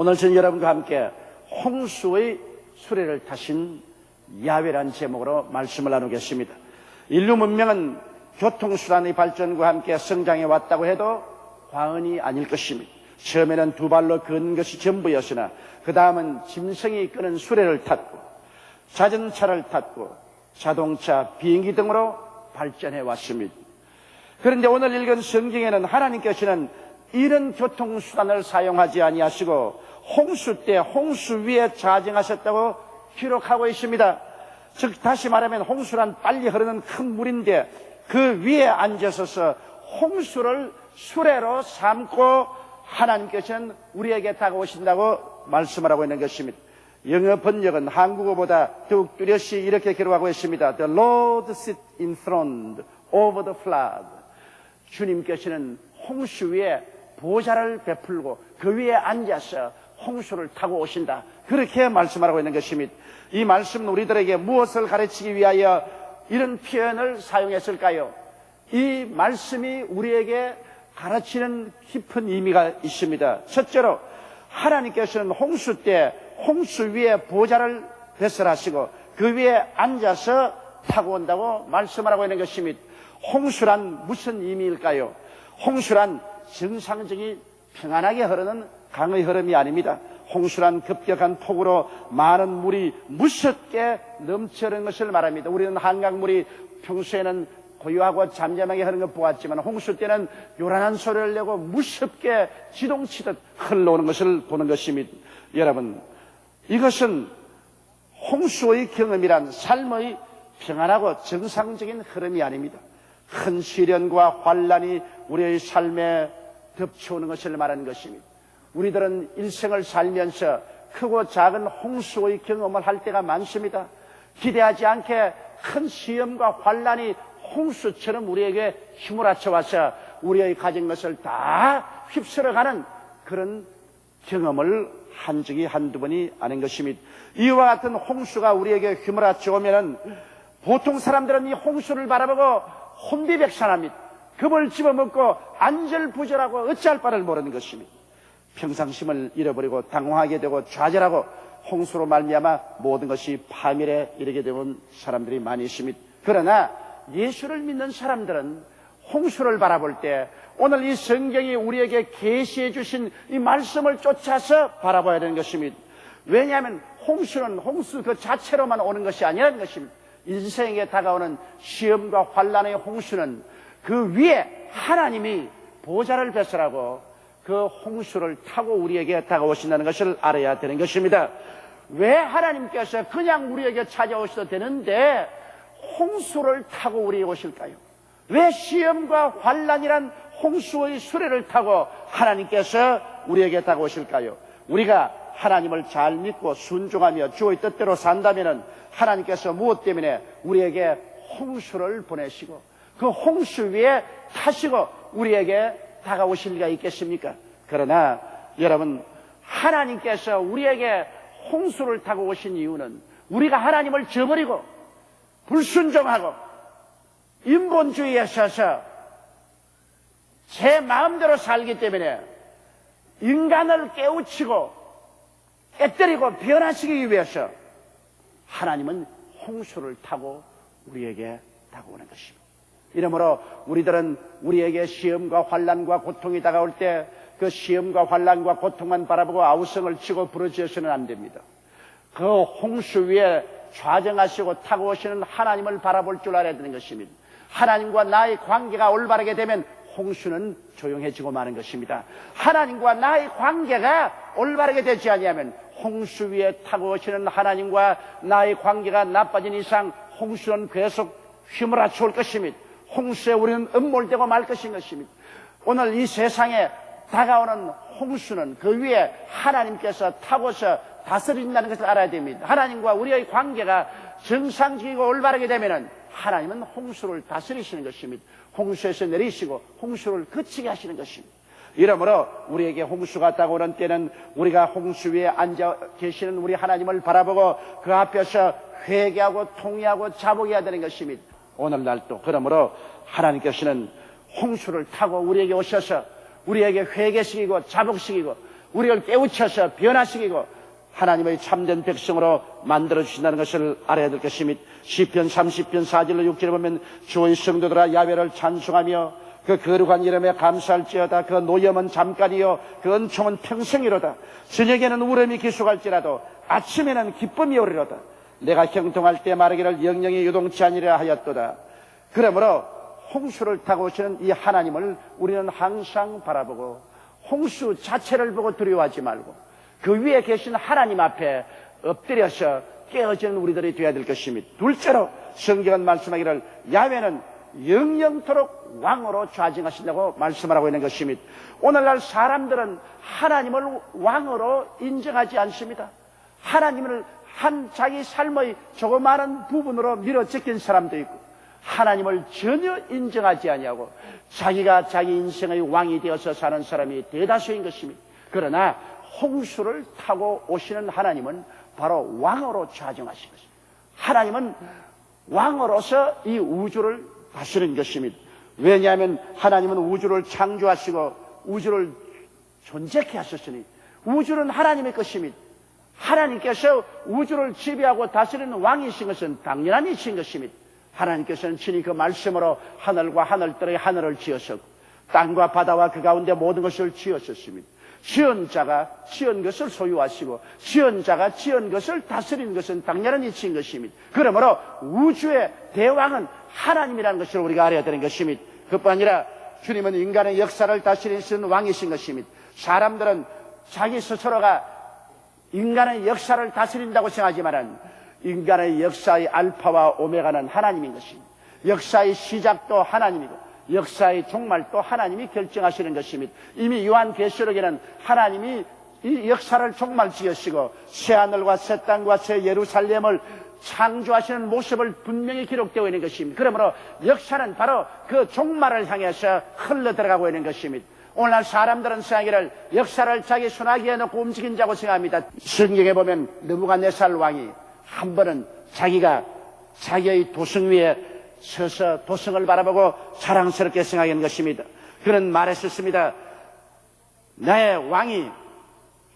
오늘 저는 여러분과 함께 홍수의 수레를 타신 야훼라는 제목으로 말씀을 나누겠습니다. 인류 문명은 교통수단의 발전과 함께 성장해 왔다고 해도 과언이 아닐 것입니다. 처음에는 두 발로 걷는 것이 전부였으나 그 다음은 짐승이 끄는 수레를 탔고 자전차를 탔고 자동차, 비행기 등으로 발전해 왔습니다. 그런데 오늘 읽은 성경에는 하나님께서는 이런 교통수단을 사용하지 아니하시고 홍수 때 홍수 위에 자정하셨다고 기록하고 있습니다. 즉 다시 말하면 홍수란 빨리 흐르는 큰 물인데 그 위에 앉아서서 홍수를 수레로 삼고 하나님께서는 우리에게 다가오신다고 말씀을 하고 있는 것입니다. 영어 번역은 한국어보다 더욱 뚜렷이 이렇게 기록하고 있습니다. The Lord sit enthroned over the flood. 주님께서는 홍수 위에 보좌를 베풀고 그 위에 앉아서 홍수를 타고 오신다. 그렇게 말씀하고 있는 것입니다. 이 말씀은 우리들에게 무엇을 가르치기 위하여 이런 표현을 사용했을까요? 이 말씀이 우리에게 가르치는 깊은 의미가 있습니다. 첫째로 하나님께서는 홍수 때 홍수 위에 보좌를 배설하시고 그 위에 앉아서 타고 온다고 말씀하고 있는 것입니다. 홍수란 무슨 의미일까요? 홍수란 정상적인 평안하게 흐르는 강의 흐름이 아닙니다. 홍수란 급격한 폭우로 많은 물이 무섭게 넘쳐흐르는 것을 말합니다. 우리는 한강물이 평소에는 고요하고 잠잠하게 흐르는 것 보았지만 홍수 때는 요란한 소리를 내고 무섭게 지동치듯 흘러오는 것을 보는 것입니다. 여러분, 이것은 홍수의 경험이란 삶의 평안하고 정상적인 흐름이 아닙니다. 큰 시련과 환란이 우리의 삶에 덮쳐오는 것을 말하는 것입니다. 우리들은 일생을 살면서 크고 작은 홍수의 경험을 할 때가 많습니다. 기대하지 않게 큰 시험과 환란이 홍수처럼 우리에게 휘몰아쳐 와서 우리의 가진 것을 다 휩쓸어가는 그런 경험을 한 적이 한두 번이 아닌 것입니다. 이와 같은 홍수가 우리에게 휘몰아쳐 오면은 보통 사람들은 이 홍수를 바라보고 혼비백산합니다. 겁을 집어먹고 안절부절하고 어찌할 바를 모르는 것입니다. 평상심을 잃어버리고 당황하게 되고 좌절하고 홍수로 말미암아 모든 것이 파멸에 이르게 되는 사람들이 많이 있습니다. 그러나 예수를 믿는 사람들은 홍수를 바라볼 때 오늘 이 성경이 우리에게 계시해 주신 이 말씀을 쫓아서 바라봐야 되는 것입니다. 왜냐하면 홍수는 홍수 그 자체로만 오는 것이 아니라는 것입니다. 인생에 다가오는 시험과 환란의 홍수는 그 위에 하나님이 보좌를 배설하고 그 홍수를 타고 우리에게 다가오신다는 것을 알아야 되는 것입니다. 왜 하나님께서 그냥 우리에게 찾아오셔도 되는데 홍수를 타고 우리에게 오실까요? 왜 시험과 환란이란 홍수의 수레를 타고 하나님께서 우리에게 다가오실까요? 우리가 하나님을 잘 믿고 순종하며 주의 뜻대로 산다면 하나님께서 무엇 때문에 우리에게 홍수를 보내시고 그 홍수 위에 타시고 우리에게 다가오실 리가 있겠습니까? 그러나 여러분, 하나님께서 우리에게 홍수를 타고 오신 이유는 우리가 하나님을 저버리고 불순종하고 인본주의에 서서 제 마음대로 살기 때문에 인간을 깨우치고 깨뜨리고 변화시키기 위해서 하나님은 홍수를 타고 우리에게 다가오는 것입니다. 이러므로 우리들은 우리에게 시험과 환란과 고통이 다가올 때 그 시험과 환란과 고통만 바라보고 아우성을 치고 부르짖어서는 안 됩니다. 그 홍수 위에 좌정하시고 타고 오시는 하나님을 바라볼 줄 알아야 되는 것입니다. 하나님과 나의 관계가 올바르게 되면 홍수는 조용해지고 마는 것입니다. 하나님과 나의 관계가 올바르게 되지 아니하면 홍수 위에 타고 오시는 하나님과 나의 관계가 나빠진 이상 홍수는 계속 휘몰아쳐 올 것입니다. 홍수에 우리는 음몰되고 말 것입니다. 오늘 이 세상에 다가오는 홍수는 그 위에 하나님께서 타고서 다스린다는 것을 알아야 됩니다. 하나님과 우리의 관계가 정상적이고 올바르게 되면 하나님은 홍수를 다스리시는 것입니다. 홍수에서 내리시고 홍수를 그치게 하시는 것입니다. 이러므로 우리에게 홍수가 다가오는 때는 우리가 홍수 위에 앉아 계시는 우리 하나님을 바라보고 그 앞에서 회개하고 통회하고 자복해야 되는 것입니다. 오늘날도 그러므로 하나님께서는 홍수를 타고 우리에게 오셔서 우리에게 회개시키고 자복시키고 우리를 깨우쳐서 변화시키고 하나님의 참된 백성으로 만들어주신다는 것을 알아야 될 것입니다. 시편 30편 4절로 6절에 보면 주의 성도들아 야훼를 찬송하며 그 거룩한 이름에 감사할지어다. 그 노염은 잠깐이요 그 은총은 평생이로다. 저녁에는 울음이 기속할지라도 아침에는 기쁨이 오리로다. 내가 형통할 때 말하기를 영영이 요동치 아니라 하였도다. 그러므로 홍수를 타고 오시는 이 하나님을 우리는 항상 바라보고 홍수 자체를 보고 두려워하지 말고 그 위에 계신 하나님 앞에 엎드려서 깨어지는 우리들이 되어야 될 것입니다. 둘째로 성경은 말씀하기를 야훼는 영영토록 왕으로 좌정하신다고 말씀을 하고 있는 것입니다. 오늘날 사람들은 하나님을 왕으로 인정하지 않습니다. 하나님을 한 자기 삶의 조그마한 부분으로 밀어제낀 사람도 있고 하나님을 전혀 인정하지 아니하고 자기가 자기 인생의 왕이 되어서 사는 사람이 대다수인 것입니다. 그러나 홍수를 타고 오시는 하나님은 바로 왕으로 좌정하신 것입니다. 하나님은 왕으로서 이 우주를 다스리는 것입니다. 왜냐하면 하나님은 우주를 창조하시고 우주를 존재케 하셨으니 우주는 하나님의 것입니다. 하나님께서 우주를 지배하고 다스리는 왕이신 것은 당연한 이신 것입니다. 하나님께서는 친히 그 말씀으로 하늘과 하늘들의 하늘을 지으셨고 땅과 바다와 그 가운데 모든 것을 지으셨습니다. 지은 자가 지은 것을 소유하시고 지은 자가 지은 것을 다스리는 것은 당연한 이치인 것입니다. 그러므로 우주의 대왕은 하나님이라는 것을 우리가 알아야 되는 것입니다. 그뿐 아니라 주님은 인간의 역사를 다스리시는 왕이신 것입니다. 사람들은 자기 스스로가 인간의 역사를 다스린다고 생각하지만 인간의 역사의 알파와 오메가는 하나님인 것입니다. 역사의 시작도 하나님이고 역사의 종말도 하나님이 결정하시는 것입니다. 이미 요한계시록에는 하나님이 이 역사를 종말 지으시고 새하늘과 새 땅과 새 예루살렘을 창조하시는 모습을 분명히 기록되어 있는 것입니다. 그러므로 역사는 바로 그 종말을 향해서 흘러들어가고 있는 것입니다. 오늘날 사람들은 생각하기를 역사를 자기 손아귀에 넣고 움직인 자고 생각합니다. 성경에 보면 느부갓네살 왕이 한 번은 자기가 자기의 도성 위에 서서 도성을 바라보고 자랑스럽게 생각하는 것입니다. 그는 말했었습니다. 나의 왕이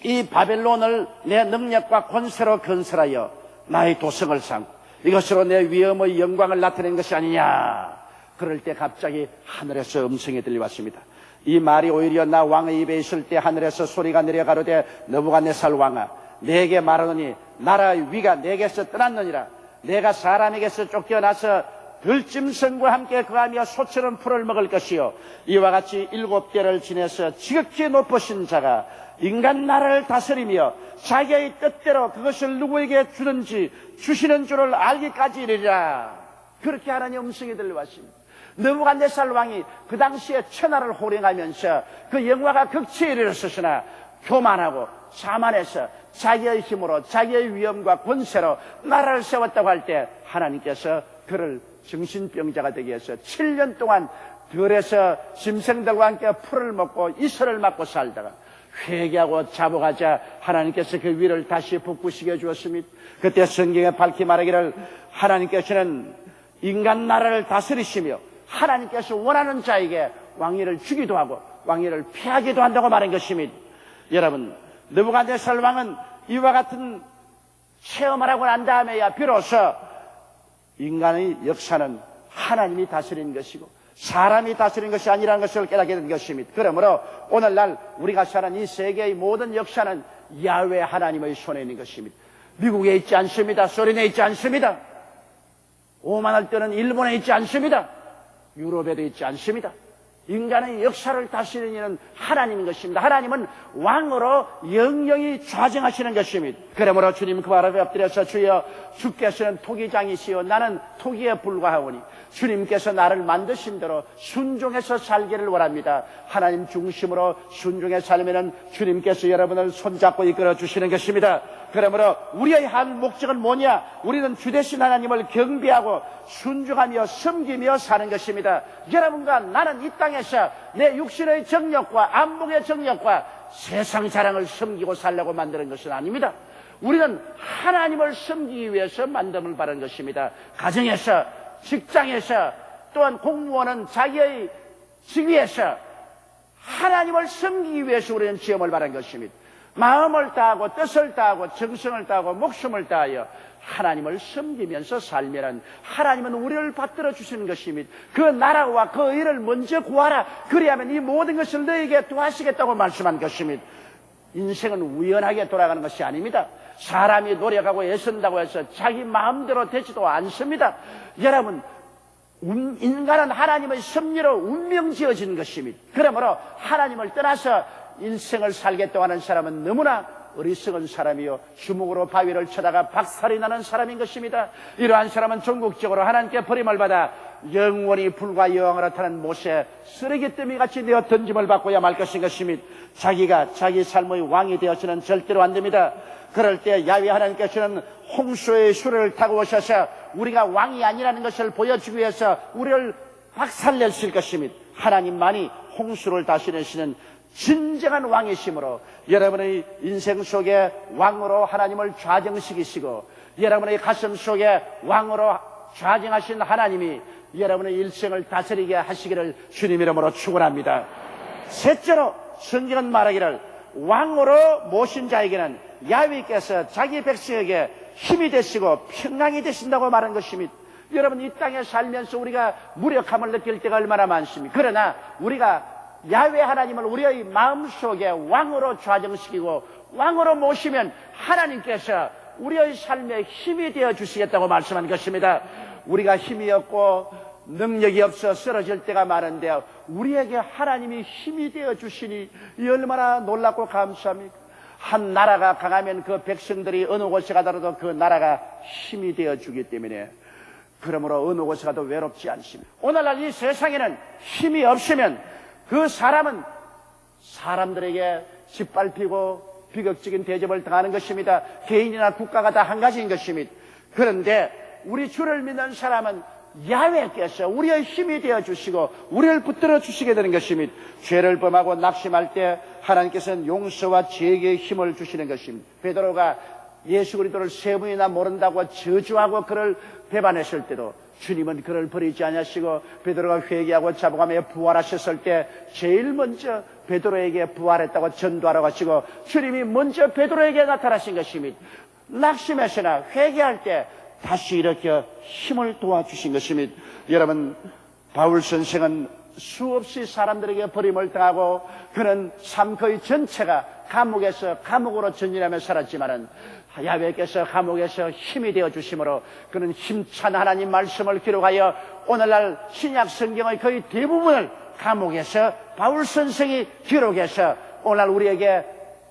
이 바벨론을 내 능력과 권세로 건설하여 나의 도성을 삼고 이것으로 내 위엄의 영광을 나타낸 것이 아니냐. 그럴 때 갑자기 하늘에서 음성이 들려왔습니다. 이 말이 오히려 나 왕의 입에 있을 때 하늘에서 소리가 내려가로되 느부갓네살 왕아 내게 말하노니 나라의 위가 내게서 떠났느니라. 내가 사람에게서 쫓겨나서 들짐승과 함께 거하며 소처럼 풀을 먹을 것이요 이와 같이 7대를 지내서 지극히 높으신 자가 인간 나라를 다스리며 자기의 뜻대로 그것을 누구에게 주든지 주시는 줄을 알기까지 이르리라. 그렇게 하나님 음성이 들려왔습니다. 느부갓네살 왕이 그 당시에 천하를 호령하면서 그 영화가 극치에 이르렀으나 교만하고 자만해서 자기의 힘으로 자기의 위엄과 권세로 나라를 세웠다고 할 때 하나님께서 그를 정신병자가 되게 해서 7년 동안 들에서 짐승들과 함께 풀을 먹고 이슬을 맞고 살다가 회개하고 자복하자 하나님께서 그 위를 다시 북부시켜 주었습니다. 그때 성경에 밝히 말하기를 하나님께서는 인간 나라를 다스리시며 하나님께서 원하는 자에게 왕위를 주기도 하고 왕위를 피하기도 한다고 말한 것입니다. 여러분, 느부갓네살 왕은 이와 같은 체험을 하고 난 다음에야 비로소 인간의 역사는 하나님이 다스리는 것이고 사람이 다스리는 것이 아니라는 것을 깨닫게 된 것입니다. 그러므로 오늘날 우리가 사는 이 세계의 모든 역사는 야훼 하나님의 손에 있는 것입니다. 미국에 있지 않습니다. 소련에 있지 않습니다. 오만할 때는 일본에 있지 않습니다. 유럽에도 있지 않습니다. 인간의 역사를 다스리는 이는 하나님인 것입니다. 하나님은 왕으로 영영이 좌정하시는 것입니다. 그러므로 주님 그 발 앞에 엎드려서 주여 주께서는 토기장이시여 나는 토기에 불과하오니 주님께서 나를 만드신 대로 순종해서 살기를 원합니다. 하나님 중심으로 순종해 살면은 주님께서 여러분을 손잡고 이끌어 주시는 것입니다. 그러므로 우리의 한 목적은 뭐냐? 우리는 주되신 하나님을 경배하고 순종하며 섬기며 사는 것입니다. 여러분과 나는 이 땅에서 내 육신의 정욕과 안목의 정욕과 세상 자랑을 섬기고 살려고 만드는 것은 아닙니다. 우리는 하나님을 섬기기 위해서 만듦을 바라는 것입니다. 가정에서, 직장에서, 또한 공무원은 자기의 직위에서 하나님을 섬기기 위해서 우리는 시험을 바라는 것입니다. 마음을 다하고 뜻을 다하고 정성을 다하고 목숨을 다하여 하나님을 섬기면서 살면은 하나님은 우리를 받들어 주시는 것입니다. 그 나라와 그 일을 먼저 구하라. 그리하면 이 모든 것을 너에게 도와주시겠다고 말씀한 것입니다. 인생은 우연하게 돌아가는 것이 아닙니다. 사람이 노력하고 애쓴다고 해서 자기 마음대로 되지도 않습니다. 여러분, 인간은 하나님의 섭리로 운명 지어진 것입니다. 그러므로 하나님을 떠나서 인생을 살겠다고 하는 사람은 너무나 어리석은 사람이요 주먹으로 바위를 쳐다가 박살이 나는 사람인 것입니다. 이러한 사람은 전국적으로 하나님께 버림을 받아 영원히 불과 여왕으로 타는 못에 쓰레기 더미 같이 되어 던짐을 받고야 말 것인 것입니다. 자기가 자기 삶의 왕이 되어서는 절대로 안 됩니다. 그럴 때 야훼 하나님께서는 홍수의 수레를 타고 오셔서 우리가 왕이 아니라는 것을 보여주기 위해서 우리를 박살내실 것입니다. 하나님만이 홍수를 다스리시는 진정한 왕이시므로 여러분의 인생 속에 왕으로 하나님을 좌정시키시고 여러분의 가슴 속에 왕으로 좌정하신 하나님이 여러분의 일생을 다스리게 하시기를 주님 이름으로 축원합니다. 셋째로 성경은 말하기를 왕으로 모신 자에게는 야훼께서 자기 백성에게 힘이 되시고 평강이 되신다고 말한 것입니다. 여러분, 이 땅에 살면서 우리가 무력함을 느낄 때가 얼마나 많습니까? 그러나 우리가 야훼 하나님을 우리의 마음속에 왕으로 좌정시키고 왕으로 모시면 하나님께서 우리의 삶에 힘이 되어 주시겠다고 말씀한 것입니다. 우리가 힘이 없고 능력이 없어 쓰러질 때가 많은데 우리에게 하나님이 힘이 되어 주시니 이 얼마나 놀랍고 감사합니까? 한 나라가 강하면 그 백성들이 어느 곳에 가더라도 그 나라가 힘이 되어 주기 때문에 그러므로 어느 곳에 가도 외롭지 않습니다. 오늘날 이 세상에는 힘이 없으면 그 사람은 사람들에게 짓밟히고 비극적인 대접을 당하는 것입니다. 개인이나 국가가 다 한 가지인 것입니다. 그런데 우리 주를 믿는 사람은 야훼께서 우리의 힘이 되어주시고 우리를 붙들어 주시게 되는 것입니다. 죄를 범하고 낙심할 때 하나님께서는 용서와 지혜의 힘을 주시는 것입니다. 베드로가 예수 그리스도를 세 번이나 모른다고 저주하고 그를 배반했을 때도 주님은 그를 버리지 않으시고 베드로가 회개하고 자복하며 부활하셨을 때 제일 먼저 베드로에게 부활했다고 전도하러 가시고 주님이 먼저 베드로에게 나타나신 것입니다. 낙심해서나 회개할 때 다시 이렇게 힘을 도와주신 것입니다. 여러분, 바울 선생은 수없이 사람들에게 버림을 당하고 그는 삶 거의 전체가 감옥에서 감옥으로 전진하며 살았지만은 야훼께서 감옥에서 힘이 되어 주심으로 그는 힘찬 하나님 말씀을 기록하여 오늘날 신약 성경의 거의 대부분을 감옥에서 바울 선생이 기록해서 오늘날 우리에게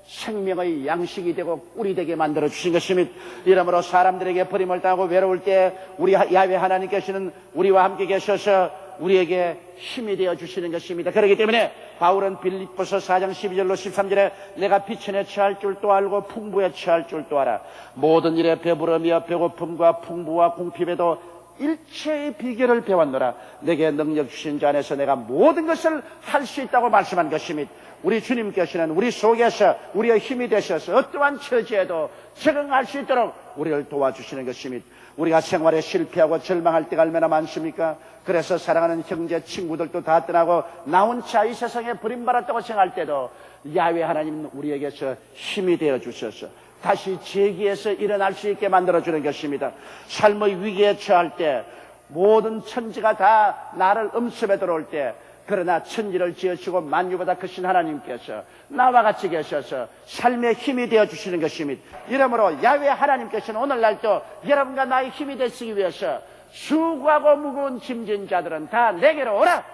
생명의 양식이 되고 꿀이 되게 만들어 주신 것입니다. 이러므로 사람들에게 버림을 당하고 외로울 때 우리 야훼 하나님께서는 우리와 함께 계셔서 우리에게 힘이 되어 주시는 것입니다. 그렇기 때문에 바울은 빌립보서 4장 12절로 13절에 내가 비천에 처할 줄도 알고 풍부에 처할 줄도 알아. 모든 일에 배부르며 배고픔과 풍부와 궁핍에도 일체의 비결을 배웠노라. 내게 능력 주신 자 안에서 내가 모든 것을 할 수 있다고 말씀한 것입니다. 우리 주님께서는 우리 속에서 우리의 힘이 되셔서 어떠한 처지에도 적응할 수 있도록 우리를 도와주시는 것입니다. 우리가 생활에 실패하고 절망할 때가 얼마나 많습니까? 그래서 사랑하는 형제 친구들도 다 떠나고 나 혼자 이 세상에 버림받았다고 생각할 때도 야훼 하나님은 우리에게서 힘이 되어 주셔서 다시 재기에서 일어날 수 있게 만들어주는 것입니다. 삶의 위기에 처할 때 모든 천지가 다 나를 음습에 들어올 때 그러나 천지를 지으시고 만유보다 크신 하나님께서 나와 같이 계셔서 삶의 힘이 되어주시는 것입니다. 이러므로 야훼 하나님께서는 오늘날도 여러분과 나의 힘이 되시기 위해서 수고하고 무거운 짐진 자들은 다 내게로 오라.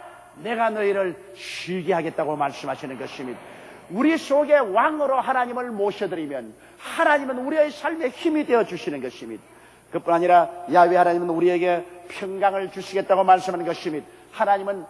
내가 너희를 쉬게 하겠다고 말씀하시는 것입니다. 우리 속에 왕으로 하나님을 모셔드리면 하나님은 우리의 삶에 힘이 되어주시는 것입니다. 그뿐 아니라 야훼 하나님은 우리에게 평강을 주시겠다고 말씀하는 것입니다. 하나님은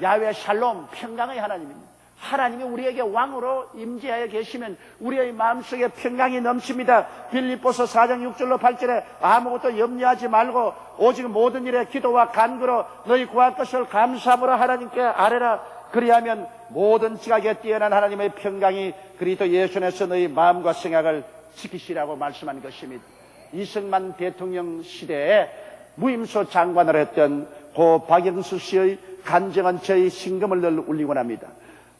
야훼 샬롬 평강의 하나님입니다. 하나님이 우리에게 왕으로 임재하여 계시면 우리의 마음속에 평강이 넘칩니다. 빌립보서 4장 6절로 8절에 아무것도 염려하지 말고 오직 모든 일에 기도와 간구로 너희 구할 것을 감사함으로 하나님께 아뢰라. 그리하면 모든 지각에 뛰어난 하나님의 평강이 그리스도 예수 안에서 너희 마음과 생각을 지키시라고 말씀한 것입니다. 이승만 대통령 시대에 무임소 장관을 했던 고 박영수 씨의 간증은 저희 심금을 늘 울리곤 합니다.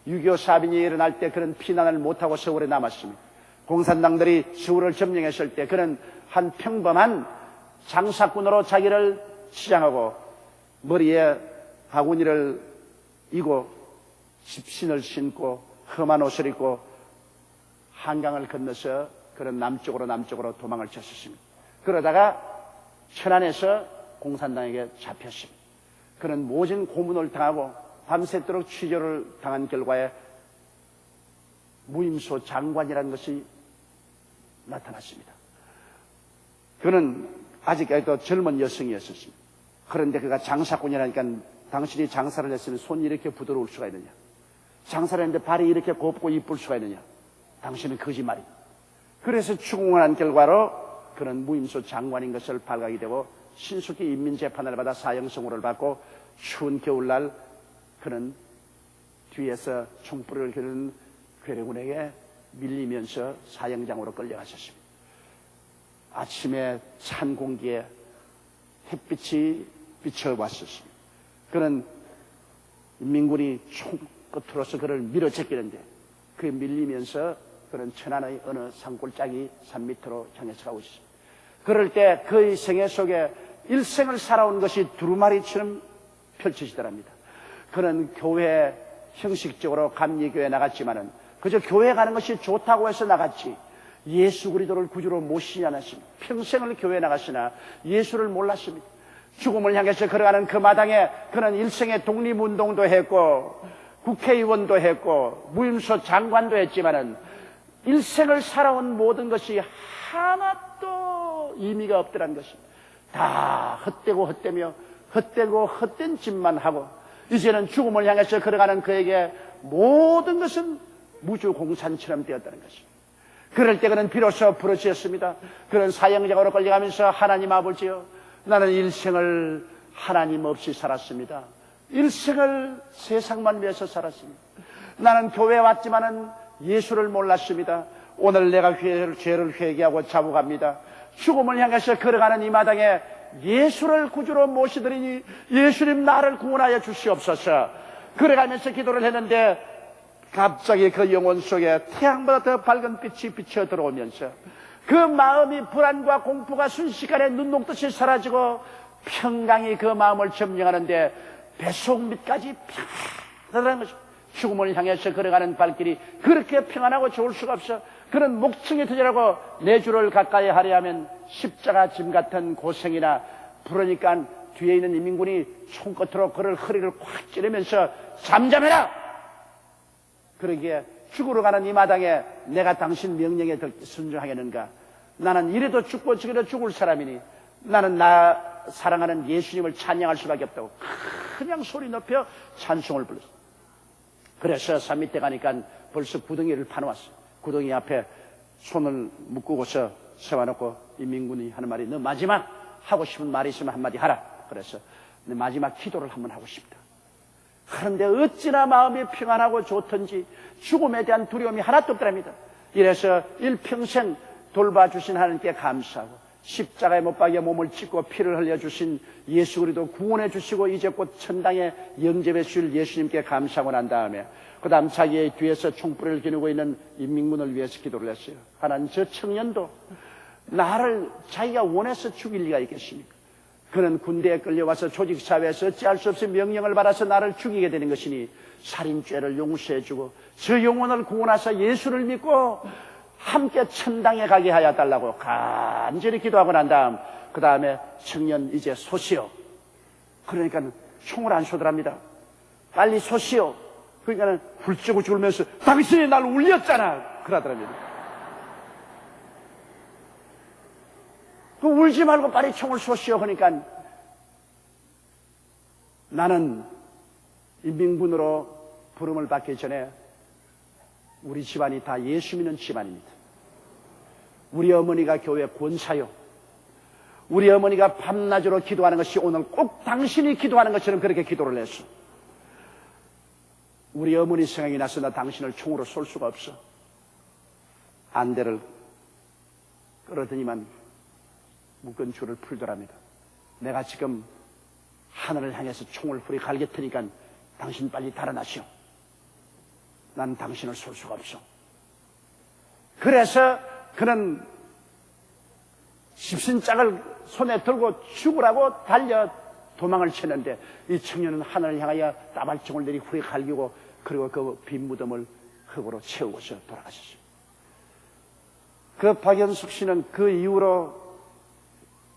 6.25 사변이 일어날 때 그런 피난을 못하고 서울에 남았습니다. 공산당들이 서울을 점령했을 때 그는 한 평범한 장사꾼으로 자기를 치장하고 머리에 바구니를 이고 집신을 신고 험한 옷을 입고 한강을 건너서 그런 남쪽으로 도망을 쳤었습니다. 그러다가 천안에서 공산당에게 잡혔습니다. 그는 모진 고문을 당하고 밤새도록 취조를 당한 결과에 무임소 장관이라는 것이 나타났습니다. 그는 아직까지도 젊은 여성이었습니다. 그런데 그가 장사꾼이라니까 당신이 장사를 했으면 손이 이렇게 부드러울 수가 있느냐? 장사를 했는데 발이 이렇게 곱고 이쁠 수가 있느냐? 당신은 거짓말이다. 그래서 추궁을 한 결과로 그는 무임소 장관인 것을 발각이 되고 신속히 인민재판을 받아 사형선고를 받고 추운 겨울날 그는 뒤에서 총불을 겨누는 괴뢰군에게 밀리면서 사형장으로 끌려가셨습니다. 아침에 찬 공기에 햇빛이 비춰왔었습니다. 그는 인민군이 총 끝으로서 그를 밀어제끼는데 그에 밀리면서 그는 천안의 어느 산골짜기 산 밑으로 향해서 가고 있습니다. 그럴 때 그의 생애 속에 일생을 살아온 것이 두루마리처럼 펼쳐지더랍니다. 그는 교회 형식적으로 감리교회에 나갔지만은 그저 교회 가는 것이 좋다고 해서 나갔지 예수 그리스도를 구주로 모시지 않았습니다. 평생을 교회에 나갔으나 예수를 몰랐습니다. 죽음을 향해서 걸어가는 그 마당에 그는 일생의 독립운동도 했고 국회의원도 했고 무임소 장관도 했지만은 일생을 살아온 모든 것이 하나도 의미가 없더란 것입니다. 다 헛되고 헛되며 헛되고 헛된 짓만 하고 이제는 죽음을 향해서 걸어가는 그에게 모든 것은 무주공산처럼 되었다는 것입니다. 그럴 때 그는 비로소 부르짖었습니다. 그런 사형장으로 끌려가면서 하나님 아버지여 나는 일생을 하나님 없이 살았습니다. 일생을 세상만 위해서 살았습니다. 나는 교회에 왔지만은 예수를 몰랐습니다. 오늘 내가 죄를 회개하고 자복합니다. 죽음을 향해서 걸어가는 이 마당에 예수를 구주로 모시더니 예수님 나를 구원하여 주시옵소서. 그래가면서 기도를 했는데 갑자기 그 영혼 속에 태양보다 더 밝은 빛이 비쳐 들어오면서 그 마음이 불안과 공포가 순식간에 눈 녹듯이 사라지고 평강이 그 마음을 점령하는데 뱃속 밑까지 평안한 것입니다. 죽음을 향해서 걸어가는 발길이 그렇게 평안하고 좋을 수가 없어. 그런 목청이 터지라고 내 주를 가까이 하려 하면 십자가 짐 같은 고생이나 부르니까 뒤에 있는 인민군이 총끝으로 그를 허리를 콱 찌르면서 잠잠해라. 그러기에 죽으러 가는 이 마당에 내가 당신 명령에 순종하겠는가? 나는 이래도 죽고 저래도 죽을 사람이니 나는 나 사랑하는 예수님을 찬양할 수밖에 없다고 그냥 소리 높여 찬송을 불렀어. 그래서 산 밑에 가니까 벌써 구덩이를 파놓았어. 구덩이 앞에 손을 묶고서 세워놓고 인민군이 하는 말이 너 마지막 하고 싶은 말이 있으면 한마디 하라. 그래서 내 마지막 기도를 한번 하고 싶다. 그런데 어찌나 마음이 평안하고 좋던지 죽음에 대한 두려움이 하나도 없더랍니다. 이래서 일평생 돌봐주신 하나님께 감사하고 십자가에 못 박여 몸을 찢고 피를 흘려주신 예수 그리스도 구원해 주시고 이제 곧 천당에 영접해 주실 예수님께 감사하고 난 다음에 그 다음 자기의 뒤에서 총불을 겨누고 있는 인민군을 위해서 기도를 했어요. 하나님 저 청년도 나를 자기가 원해서 죽일 리가 있겠습니까? 그는 군대에 끌려와서 조직사회에서 어찌할 수 없이 명령을 받아서 나를 죽이게 되는 것이니 살인죄를 용서해 주고 저 영혼을 구원하사 예수를 믿고 함께 천당에 가게 하여 달라고 간절히 기도하고 난 다음 그 다음에 청년 이제 쏘시오. 그러니까 총을 안 쏘더랍니다. 빨리 쏘시오. 그러니까 훌쩍 울면서 당신이 날 울렸잖아 그러더랍니다. 그 울지 말고 빨리 총을 쏘시오 하니까 나는 인민군으로 부름을 받기 전에 우리 집안이 다 예수 믿는 집안입니다. 우리 어머니가 교회 권사요. 우리 어머니가 밤낮으로 기도하는 것이 오늘 꼭 당신이 기도하는 것처럼 그렇게 기도를 했어. 우리 어머니 생각이 나서 나 당신을 총으로 쏠 수가 없어. 안대를 끌어더니만 묶은 줄을 풀더랍니다. 내가 지금 하늘을 향해서 총을 후리 갈길 테니까 당신 빨리 달아나시오. 난 당신을 쏠 수가 없어. 그래서 그는 집신짝을 손에 들고 죽으라고 달려 도망을 치는데 이 청년은 하늘을 향하여 따발총을 내리 후에 갈기고 그리고 그 빈 무덤을 흙으로 채우고서 돌아가셨습니다. 그 박연숙 씨는 그 이후로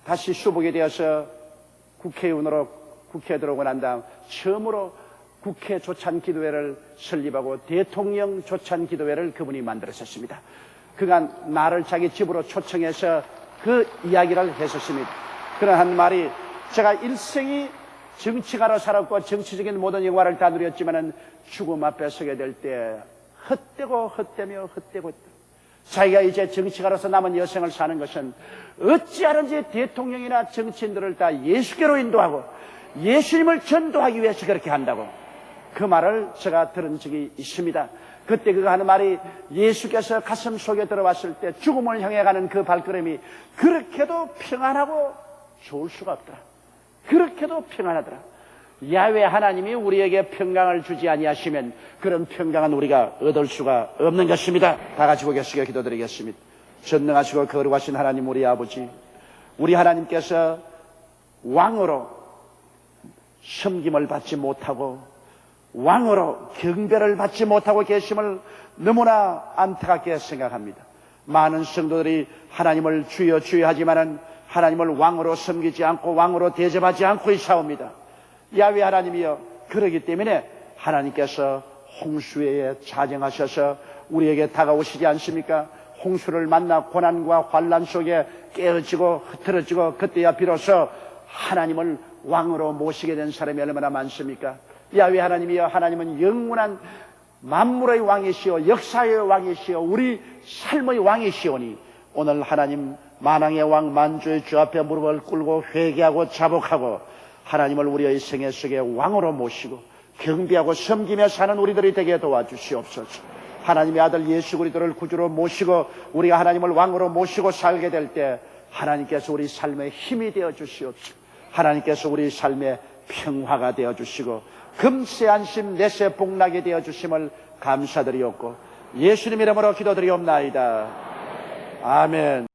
다시 수복이 되어서 국회의원으로 국회에 들어오고 난 다음 처음으로 국회 조찬기도회를 설립하고 대통령 조찬기도회를 그분이 만들었었습니다. 그간 나를 자기 집으로 초청해서 그 이야기를 했었습니다. 그러한 말이 제가 일생이 정치가로 살았고 정치적인 모든 영화를 다 누렸지만은 죽음 앞에 서게 될 때 헛되고 헛되며 헛되고 자기가 이제 정치가로서 남은 여생을 사는 것은 어찌하든지 대통령이나 정치인들을 다 예수께로 인도하고 예수님을 전도하기 위해서 그렇게 한다고 그 말을 제가 들은 적이 있습니다. 그때 그가 하는 말이 예수께서 가슴 속에 들어왔을 때 죽음을 향해 가는 그 발걸음이 그렇게도 평안하고 좋을 수가 없더라. 그렇게도 평안하더라. 야훼 하나님이 우리에게 평강을 주지 아니하시면 그런 평강은 우리가 얻을 수가 없는 것입니다. 다 같이 고개숙여 기도드리겠습니다. 전능하시고 거룩하신 하나님 우리 아버지, 우리 하나님께서 왕으로 섬김을 받지 못하고 왕으로 경배를 받지 못하고 계심을 너무나 안타깝게 생각합니다. 많은 성도들이 하나님을 주여 주여 하지만은 하나님을 왕으로 섬기지 않고 왕으로 대접하지 않고 있사옵니다. 야훼 하나님이여, 그러기 때문에 하나님께서 홍수에 자정하셔서 우리에게 다가오시지 않습니까? 홍수를 만나 고난과 환난 속에 깨어지고 흐트러지고 그때야 비로소 하나님을 왕으로 모시게 된 사람이 얼마나 많습니까? 야훼 하나님이여, 하나님은 영원한 만물의 왕이시오, 역사의 왕이시오, 우리 삶의 왕이시오니 오늘 하나님 만왕의 왕 만주의 주 앞에 무릎을 꿇고 회개하고 자복하고 하나님을 우리의 생애 속에 왕으로 모시고 경배하고 섬기며 사는 우리들이 되게 도와주시옵소서. 하나님의 아들 예수 그리스도를 구주로 모시고 우리가 하나님을 왕으로 모시고 살게 될 때 하나님께서 우리 삶의 힘이 되어 주시옵소서. 하나님께서 우리 삶의 평화가 되어 주시고 금세 안심 내세 복나게 되어 주심을 감사드리옵고 예수님 이름으로 기도드리옵나이다. 아멘.